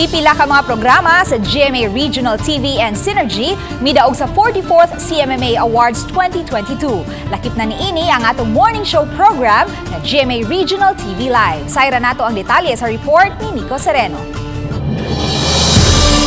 Pipila ka mga programa sa GMA Regional TV and Synergy midaog sa 44th CMMA Awards 2022. Lakip na niini ang atong morning show program na GMA Regional TV Live. Sayra nato ang detalye sa report ni Nico Sereno.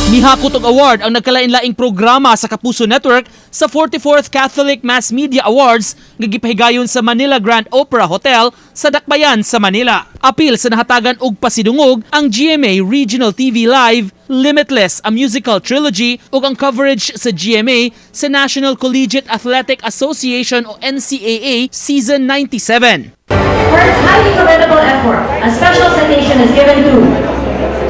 Mihakot og award ang nagkalain-laing programa sa Kapuso Network sa 44th Catholic Mass Media Awards nga gipahigayon sa Manila Grand Opera Hotel sa Dakbayan sa Manila. Apil sa nahatagan og pasidungog ang GMA Regional TV Live, Limitless, a musical trilogy ug ang coverage sa GMA sa National Collegiate Athletic Association o NCAA Season 97. For its highly commendable effort, a special citation is given to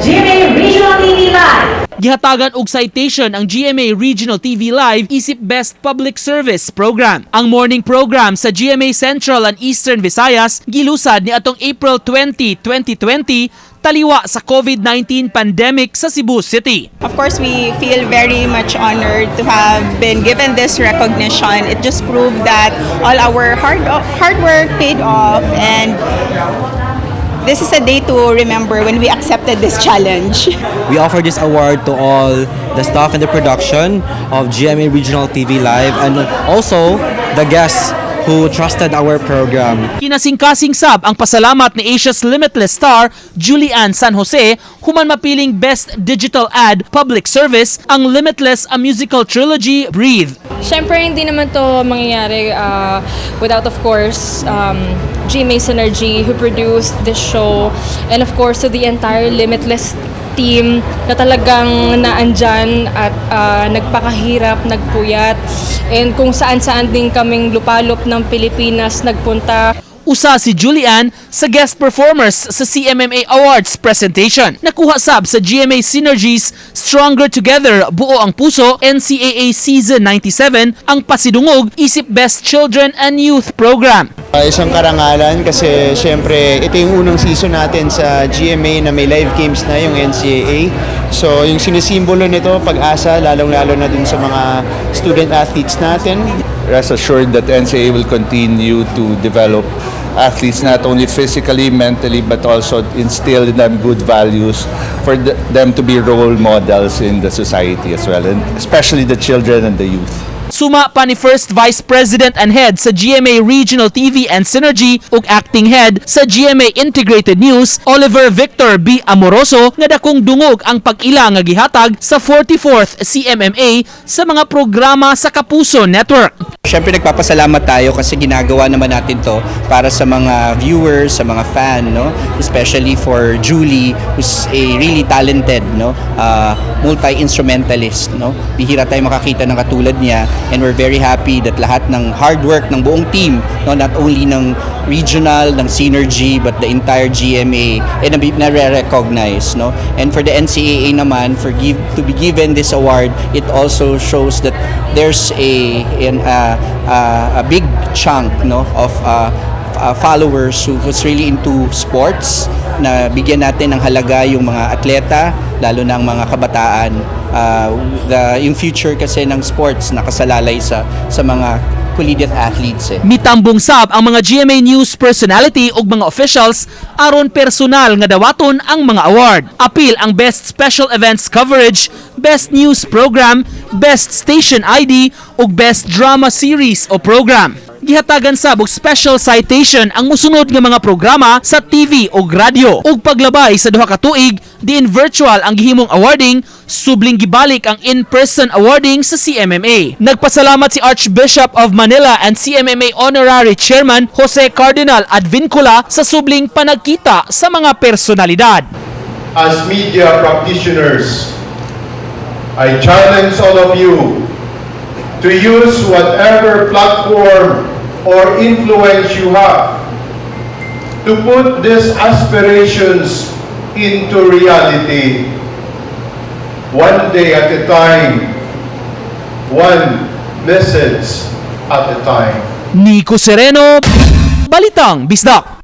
GMA Regional TV Live. Gihatagan og citation ang GMA Regional TV Live isip Best Public Service Program. Ang morning program sa GMA Central and Eastern Visayas gilusad ni atong April 20, 2020 taliwa sa COVID-19 pandemic sa Cebu City. Of course, we feel very much honored to have been given this recognition. It just proved that all our hard work paid off, and this is a day to remember when we accepted this challenge. We offer this award to all the staff and the production of GMA Regional TV Live and also the guests who trusted our program. Kinasingkasing sab ang pasalamat ni Asia's Limitless star Julian San Jose human mapiling Best Digital Ad Public Service ang Limitless, a musical trilogy, Breathe. Siyempre hindi naman to mangyayari without of course GMA Synergy who produced this show, and of course to the entire Limitless team na talagang naandyan at nagpakahirap, nagpuyat, and kung saan-saan din kaming lupalop ng Pilipinas nagpunta. Usa si Julian sa guest performers sa CMMA Awards presentation. Nakuha sab sa GMA Synergies Stronger Together, Buo ang Puso, NCAA Season 97 ang pasidungog isip Best Children and Youth Program. Isang karangalan kasi syempre ito yung unang season natin sa GMA na may live games na yung NCAA. So yung sinisimbolo nito, pag-asa, lalong-lalo na dun sa mga student athletes natin. Rest assured that NCAA will continue to develop athletes not only physically, mentally, but also instill in them good values for them to be role models in the society as well, and especially the children and the youth. Suma pa ni First Vice President and Head sa GMA Regional TV and Synergy ug Acting Head sa GMA Integrated News, Oliver Victor B. Amoroso, nga dakong dungog ang pag-ila nga gihatag sa 44th CMMA sa mga programa sa Kapuso Network. Siyempre nagpapasalamat tayo kasi ginagawa naman natin to para sa mga viewers, sa mga fan, no? Especially for Julie, who's a really talented, no? Multi-instrumentalist, no? Bihira tayo makakita ng katulad niya, and we're very happy that lahat ng hard work ng buong team, no? Not only ng regional, ng Synergy, but the entire GMA ay nare-recognize, no? And for the NCAA naman, to be given this award, it also shows that there's a big chunk, no, of followers who's really into sports, na bigyan natin ng halaga yung mga atleta, lalo na ang mga kabataan. Yung future kasi ng sports nakasalalay sa mga collegiate athletes. Mitambong sab ang mga GMA News personality ug mga officials aron personal nga dawaton ang mga award. Apil ang Best Special Events Coverage, Best News Program, Best Station ID ug Best Drama Series o Program. Gihatagan sab og Special Citation ang musunod nga mga programa sa TV ug radyo. Ug paglabay sa duha ka tuig, diin virtual ang gihimong awarding, subling gibalik ang in-person awarding sa CMMA. Nagpasalamat si Archbishop of Manila and CMMA Honorary Chairman Jose Cardinal Advincula sa subling panagkita sa mga personalidad. As media practitioners, I challenge all of you to use whatever platform or influence you have to put these aspirations into reality, one day at a time, one message at a time. Nico Sereno, Balitang Bisdak.